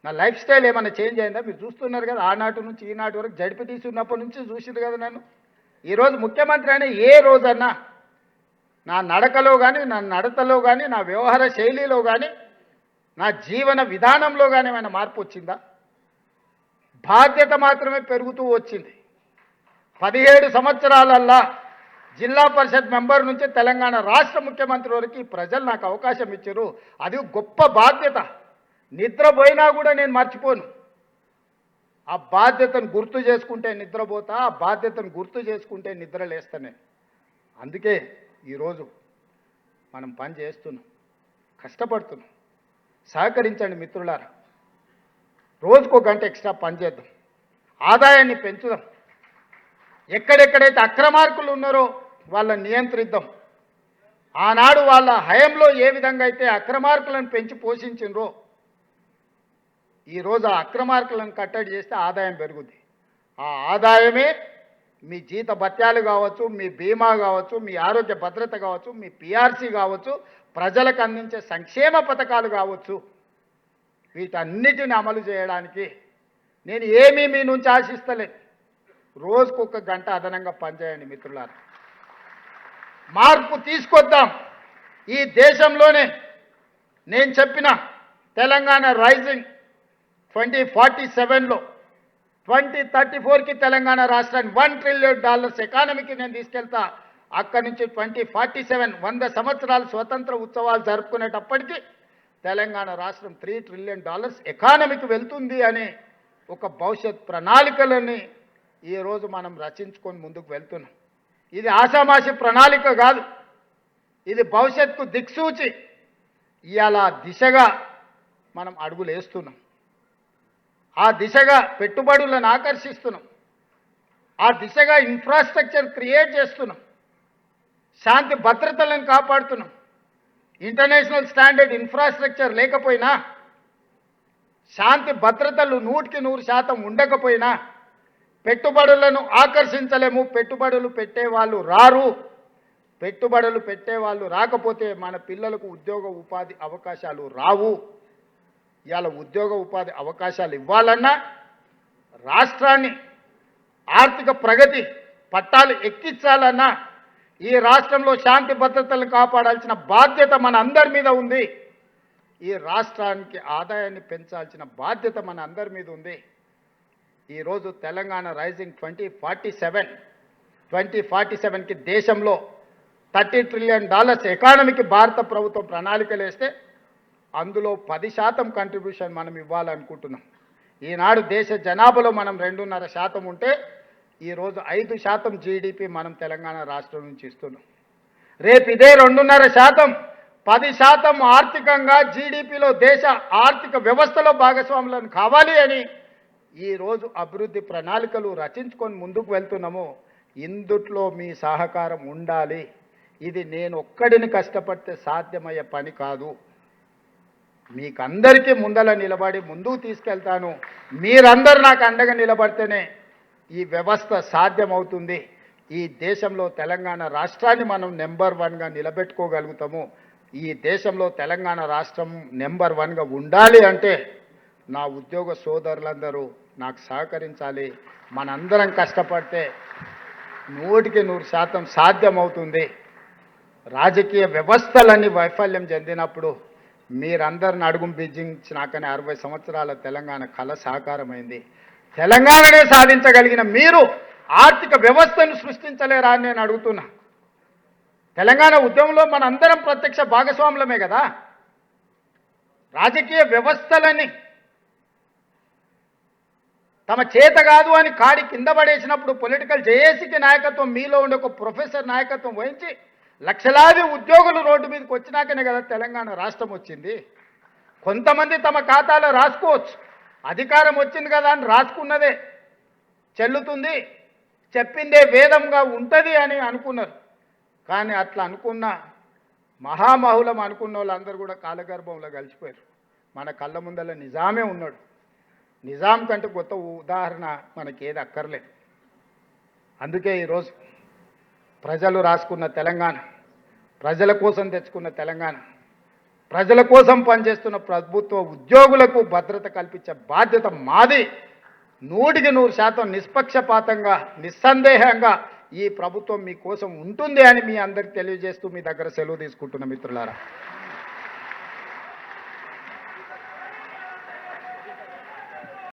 నా లైఫ్ స్టైల్ ఏమైనా చేంజ్ అయిందా? మీరు చూస్తున్నారు కదా, ఆనాటి నుంచి ఈనాటి వరకు జడిపి తీసుకున్నప్పటి నుంచి చూసింది కదా నన్ను. ఈరోజు ముఖ్యమంత్రి అయినా ఏ రోజన్నా నా నడకలో కానీ, నా నడతలో కానీ, నా వ్యవహార శైలిలో కానీ, నా జీవన విధానంలో కానీ ఏమైనా మార్పు వచ్చిందా? బాధ్యత మాత్రమే పెరుగుతూ వచ్చింది. 17 సంవత్సరాలల్లా జిల్లా పరిషత్ మెంబర్ నుంచి తెలంగాణ రాష్ట్ర ముఖ్యమంత్రి వరకు ప్రజలు నాకు అవకాశం ఇచ్చారు. అది గొప్ప బాధ్యత. నిద్రపోయినా కూడా నేను మర్చిపోను. ఆ బాధ్యతను గుర్తు చేసుకుంటే నిద్రపోతా, ఆ బాధ్యతను గుర్తు చేసుకుంటే నిద్రలేస్తానే. అందుకే ఈరోజు మనం పని చేస్తున్నాం, కష్టపడుతున్నాం. సహకరించండి మిత్రులారా. రోజుకో గంట ఎక్స్ట్రా పని చేద్దాం. ఆదాయాన్ని పెంచుదాం. ఎక్కడెక్కడైతే అక్రమార్కులు ఉన్నారో వాళ్ళని నియంత్రిద్దాం. ఆనాడు వాళ్ళ హయంలో ఏ విధంగా అయితే అక్రమార్కులను పెంచి పోషించిండ్రో ఈరోజు ఆ అక్రమార్కులను కట్టడి చేస్తే ఆదాయం పెరుగుద్ది. ఆ ఆదాయమే మీ జీత భత్యాలు కావచ్చు, మీ బీమా కావచ్చు, మీ ఆరోగ్య భద్రత కావచ్చు, మీ పిఆర్సీ కావచ్చు, ప్రజలకు అందించే సంక్షేమ పథకాలు కావచ్చు, వీటన్నిటిని అమలు చేయడానికి నేను ఏమీ మీ నుంచి ఆశిస్తలేను. రోజుకు 1 గంట అదనంగా పనిచేయండి మిత్రులారా. మార్పు తీసుకొద్దాం ఈ దేశంలోనే. నేను చెప్పిన తెలంగాణ రైజింగ్ 2047లో 2034కి తెలంగాణ రాష్ట్రాన్ని $1 ట్రిలియన్ ఎకానమీకి నేను తీసుకెళ్తా. అక్కడి నుంచి 2047 100 సంవత్సరాలు స్వతంత్ర ఉత్సవాలు జరుపుకునేటప్పటికీ తెలంగాణ రాష్ట్రం $3 ట్రిలియన్ ఎకానమీకి వెళ్తుంది అనే ఒక భవిష్యత్ ప్రణాళికలని ఈరోజు మనం రచించుకొని ముందుకు వెళ్తున్నాం. ఇది ఆషామాషి ప్రణాళిక కాదు, ఇది భవిష్యత్తుకు దిక్సూచి. ఇవాళ దిశగా మనం అడుగులు వేస్తున్నాం, ఆ దిశగా పెట్టుబడులను ఆకర్షిస్తున్నాం, ఆ దిశగా ఇన్ఫ్రాస్ట్రక్చర్ క్రియేట్ చేస్తున్నాం, శాంతి భద్రతలను కాపాడుతున్నాం. ఇంటర్నేషనల్ స్టాండర్డ్ ఇన్ఫ్రాస్ట్రక్చర్ లేకపోయినా, శాంతి భద్రతలు 100% ఉండకపోయినా పెట్టుబడులను ఆకర్షించలేము. పెట్టుబడులు పెట్టేవాళ్ళు రారు. పెట్టుబడులు పెట్టేవాళ్ళు రాకపోతే మన పిల్లలకు ఉద్యోగ ఉపాధి అవకాశాలు రావు. ఇవాళ ఉద్యోగ ఉపాధి అవకాశాలు ఇవ్వాలన్నా, రాష్ట్రాన్ని ఆర్థిక ప్రగతి పట్టాలు ఎక్కించాలన్నా, ఈ రాష్ట్రంలో శాంతి భద్రతలను కాపాడాల్సిన బాధ్యత మన అందరి మీద ఉంది. ఈ రాష్ట్రానికి ఆదాయాన్ని పెంచాల్సిన బాధ్యత మన అందరి మీద ఉంది. ఈరోజు తెలంగాణ రైజింగ్ 2047కి దేశంలో $30 ట్రిలియన్ ఎకానమీకి భారత ప్రభుత్వం ప్రణాళికలు వేస్తే అందులో 10% కంట్రిబ్యూషన్ మనం ఇవ్వాలనుకుంటున్నాం. ఈనాడు దేశ జనాభాలో మనం 2.5% ఉంటే ఈరోజు 5% జీడిపి మనం తెలంగాణ రాష్ట్రం నుంచి ఇస్తున్నాం. రేపు ఇదే 2.5% 10% ఆర్థికంగా జీడిపిలో దేశ ఆర్థిక వ్యవస్థలో భాగస్వాములను కావాలి అని ఈరోజు అభివృద్ధి ప్రణాళికలు రచించుకొని ముందుకు వెళ్తున్నాము. ఇందుట్లో మీ సహకారం ఉండాలి. ఇది నేను ఒక్కడిని కష్టపడితే సాధ్యమయ్యే పని కాదు. మీకందరికీ ముందల నిలబడి ముందుకు తీసుకెళ్తాను. మీరందరూ నాకు అండగా నిలబడితేనే ఈ వ్యవస్థ సాధ్యమవుతుంది. ఈ దేశంలో తెలంగాణ రాష్ట్రాన్ని మనం నెంబర్ 1గా నిలబెట్టుకోగలుగుతాము. ఈ దేశంలో తెలంగాణ రాష్ట్రం నెంబర్ 1గా ఉండాలి అంటే నా ఉద్యోగ సోదరులందరూ నాకు సహకరించాలి. మనందరం కష్టపడితే 100% సాధ్యమవుతుంది. రాజకీయ వ్యవస్థలన్నీ వైఫల్యం చెందినప్పుడు మీరందరిని అడుగుం బిజించినాకనే 60 సంవత్సరాల తెలంగాణ కళ సాకారమైంది. తెలంగాణనే సాధించగలిగిన మీరు ఆర్థిక వ్యవస్థను సృష్టించలేరా అని నేను అడుగుతున్నా. తెలంగాణ ఉద్యమంలో మనందరం ప్రత్యక్ష భాగస్వాములమే కదా. రాజకీయ వ్యవస్థలని తమ చేత కాదు అని కాడి కింద పడేసినప్పుడు పొలిటికల్ జేఏసీకి నాయకత్వం మీలో ఉండే ఒక ప్రొఫెసర్ నాయకత్వం వహించి లక్షలాది ఉద్యోగులు రోడ్డు మీదకి వచ్చినాకనే కదా తెలంగాణ రాష్ట్రం వచ్చింది. కొంతమంది తమ ఖాతాలో రాసుకోవచ్చు, అధికారం వచ్చింది కదా అని రాసుకున్నదే చెల్లుతుంది, చెప్పిందే వేదంగా ఉంటుంది అని అనుకున్నారు. కానీ అట్లా అనుకున్న మహామహులం అనుకున్న వాళ్ళందరూ కూడా కాలగర్భంలో కలిసిపోయారు. మన కళ్ళ ముందల నిజామే ఉన్నాడు. నిజాం కంటే కొత్త ఉదాహరణ మనకేది అక్కర్లేదు. అందుకే ఈరోజు ప్రజలు రాసుకున్న తెలంగాణ, ప్రజల కోసం తెచ్చుకున్న తెలంగాణ, ప్రజల కోసం పనిచేస్తున్న ప్రభుత్వ ఉద్యోగులకు భద్రత కల్పించే బాధ్యత మాది. 100% నిష్పక్షపాతంగా నిస్సందేహంగా ఈ ప్రభుత్వం మీకోసం ఉంటుంది అని మీ అందరికి తెలియజేస్తూ మీ దగ్గర సెలవు తీసుకుంటున్న మిత్రులారా.